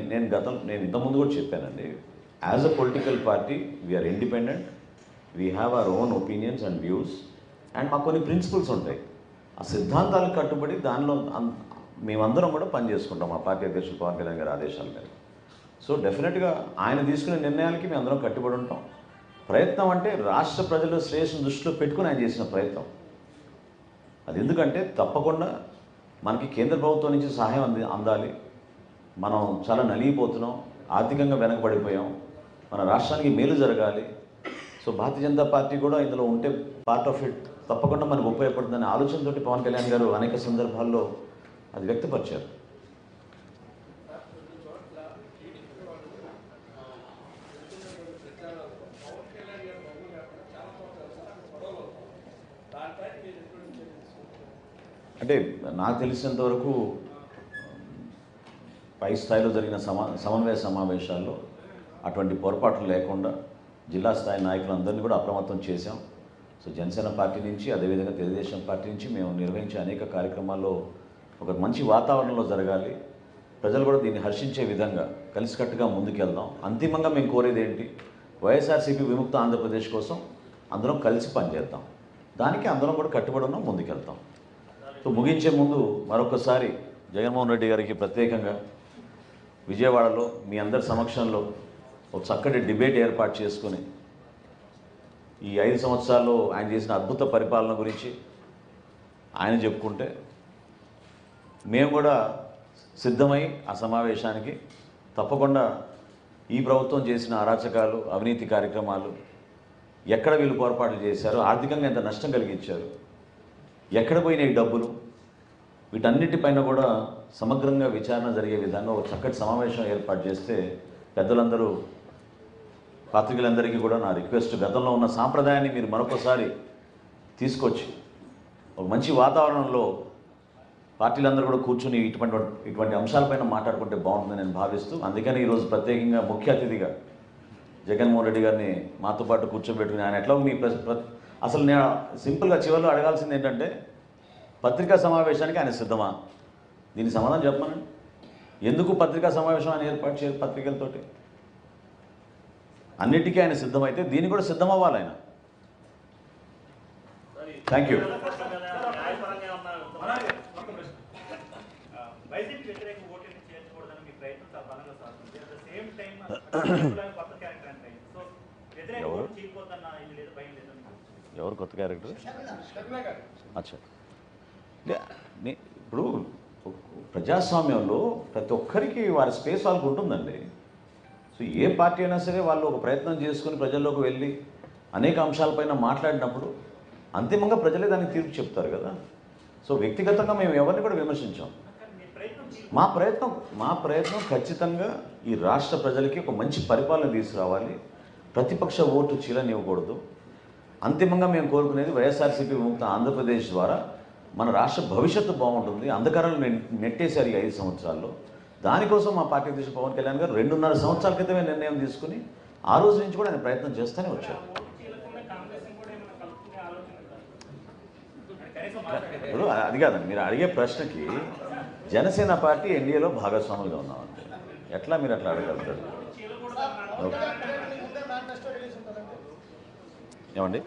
నేను ఇంతకుముందు కూడా చెప్పానండి. As a political party we are independent, we have our own opinions and views, and మాకు కొన్ని ప్రిన్సిపల్స్ ఉంటాయి. ఆ సిద్ధాంతాలకు కట్టుబడి దానిలో మేమందరం కూడా పనిచేసుకుంటాం మా పార్టీ అధ్యక్షులు పవన్ కళ్యాణ్ గారి ఆదేశాల మీద. సో డెఫినెట్గా ఆయన తీసుకునే నిర్ణయాలకి మేము అందరం కట్టుబడి ఉంటాం. ప్రయత్నం అంటే రాష్ట్ర ప్రజల శ్రేయస్సును దృష్టిలో పెట్టుకుని ఆయన చేసిన ప్రయత్నం అది. ఎందుకంటే తప్పకుండా మనకి కేంద్ర ప్రభుత్వం నుంచి సహాయం అందాలి. మనం చాలా నలిగిపోతున్నాం, ఆర్థికంగా వెనకబడిపోయాం, మన రాష్ట్రానికి మేలు జరగాలి. సో భారతీయ జనతా పార్టీ కూడా ఇందులో ఉంటే పార్ట్ ఆఫ్ ఇట్ తప్పకుండా మనకు ఉపయోగపడుతుందనే ఆలోచనతోటి పవన్ కళ్యాణ్ గారు అనేక సందర్భాల్లో అది వ్యక్తపరిచారు. అంటే నాకు తెలిసినంతవరకు పై స్థాయిలో జరిగిన సమన్వయ సమావేశాల్లో అటువంటి పొరపాట్లు లేకుండా జిల్లా స్థాయి నాయకులందరినీ కూడా అప్రమత్తం చేశాం. సో జనసేన పార్టీ నుంచి, అదేవిధంగా తెలుగుదేశం పార్టీ నుంచి మేము నిర్వహించే అనేక కార్యక్రమాల్లో ఒక మంచి వాతావరణంలో జరగాలి, ప్రజలు కూడా దీన్ని హర్షించే విధంగా కలిసికట్టుగా ముందుకెళ్దాం. అంతిమంగా మేము కోరేది ఏంటి, వైఎస్ఆర్సీపీ విముక్త ఆంధ్రప్రదేశ్ కోసం అందరం కలిసి పనిచేద్దాం. దానికి అందరం కూడా కట్టుబడి ఉన్నాం, ముందుకెళ్తాం. సో ముగించే ముందు మరొకసారి జగన్మోహన్ రెడ్డి గారికి ప్రత్యేకంగా విజయవాడలో మీ అందరి సమక్షంలో ఒక చక్కటి డిబేట్ ఏర్పాటు చేసుకుని ఈ 5 సంవత్సరాల్లో ఆయన చేసిన అద్భుత పరిపాలన గురించి ఆయన చెప్పుకుంటే మేము కూడా సిద్ధమై ఆ సమావేశానికి తప్పకుండా ఈ ప్రభుత్వం చేసిన అరాచకాలు, అవినీతి కార్యక్రమాలు, ఎక్కడ వీళ్ళు పొరపాట్లు చేశారు, ఆర్థికంగా ఎంత నష్టం కలిగించారు, ఎక్కడ పోయినాయి డబ్బులు, వీటన్నిటిపైన కూడా సమగ్రంగా విచారణ జరిగే విధంగా ఒక చక్కటి సమావేశం ఏర్పాటు చేస్తే పెద్దలందరూ, పాత్రికలందరికీ కూడా నా రిక్వెస్ట్, గతంలో ఉన్న సాంప్రదాయాన్ని మీరు మరొకసారి తీసుకొచ్చి ఒక మంచి వాతావరణంలో పార్టీలందరూ కూడా కూర్చుని ఇటువంటి అంశాలపైన మాట్లాడుకుంటే బాగుంటుందని నేను భావిస్తూ, అందుకని ఈరోజు ప్రత్యేకంగా ముఖ్య అతిథిగా జగన్మోహన్ రెడ్డి గారిని మాతో పాటు కూర్చోబెట్టుకుని ఆయన ఎట్లా మీ అసలు నేను సింపుల్గా చివరిలో అడగాల్సింది ఏంటంటే, పత్రికా సమావేశానికి ఆయన సిద్ధమా? దీనికి సమాధానం చెప్పమనండి. ఎందుకు పత్రికా సమావేశం ఆయన ఏర్పాటు చేయాలి? పత్రికలతోటి అన్నిటికీ ఆయన సిద్ధమైతే దీన్ని కూడా సిద్ధమవ్వాలి ఆయన. Thank you. ఎవరు కొత్త క్యారెక్టర్? అచ్చా, ఇప్పుడు ప్రజాస్వామ్యంలో ప్రతి ఒక్కరికి వారి స్పేస్ వాళ్ళకు ఉంటుందండి. సో ఏ పార్టీ అయినా సరే వాళ్ళు ఒక ప్రయత్నం చేసుకుని ప్రజల్లోకి వెళ్ళి అనేక అంశాలపైన మాట్లాడినప్పుడు అంతిమంగా ప్రజలే దానికి తీర్పు చెప్తారు కదా. సో వ్యక్తిగతంగా మేము ఎవరిని కూడా విమర్శించాం. మా ప్రయత్నం ఖచ్చితంగా ఈ రాష్ట్ర ప్రజలకి ఒక మంచి పరిపాలన తీసుకురావాలి, ప్రతిపక్ష ఓటు చీలనివ్వకూడదు. అంతిమంగా మేము కోరుకునేది వైఎస్ఆర్సీపీ విముక్త ఆంధ్రప్రదేశ్ ద్వారా మన రాష్ట్ర భవిష్యత్తు బాగుంటుంది. అంధకారాలు నెట్టేశారు ఈ 5 సంవత్సరాల్లో. దానికోసం మా పార్టీ అధ్యక్షుడు పవన్ కళ్యాణ్ గారు 2.5 సంవత్సరాల క్రితమే నిర్ణయం తీసుకుని ఆ రోజు నుంచి కూడా ఆయన ప్రయత్నం చేస్తూనే వచ్చారు. ఇప్పుడు అది కాదండి, మీరు అడిగే ప్రశ్నకి జనసేన పార్టీ ఎన్డీఏలో భాగస్వాములుగా ఉన్నామంటే ఎట్లా మీరు అట్లా అడగలుగుతారు? ఏమండి,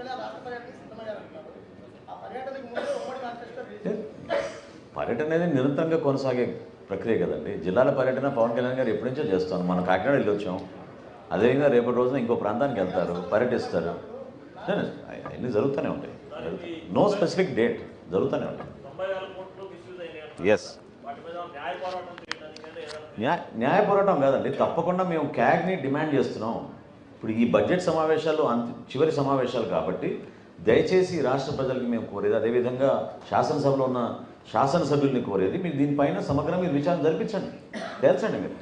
పర్యటన అనేది నిరంతరంగా కొనసాగే ప్రక్రియ కదండి. జిల్లాల పర్యటన పవన్ కళ్యాణ్ గారు ఎప్పటి నుంచో చేస్తాను. మనం కాకినాడ వెళ్ళొచ్చాం, అదేవిధంగా రేపటి రోజున ఇంకో ప్రాంతానికి వెళ్తారు, పర్యటిస్తారు. అన్నీ జరుగుతూనే ఉంటాయి. నో స్పెసిఫిక్ డేట్, జరుగుతూనే ఉంటాయి. ఎస్, న్యాయ పోరాటం కాదండి, తప్పకుండా మేము క్యాగ్ని డిమాండ్ చేస్తున్నాం. ఇప్పుడు ఈ బడ్జెట్ సమావేశాలు చివరి సమావేశాలు కాబట్టి దయచేసి రాష్ట్ర ప్రజలకి మేము కోరేది, అదేవిధంగా శాసనసభలో ఉన్న శాసనసభ్యుల్ని కోరేది, మీరు దీనిపైన సమగ్రంగా మీరు విచారణ జరిపించండి, తేల్చండి మీరు.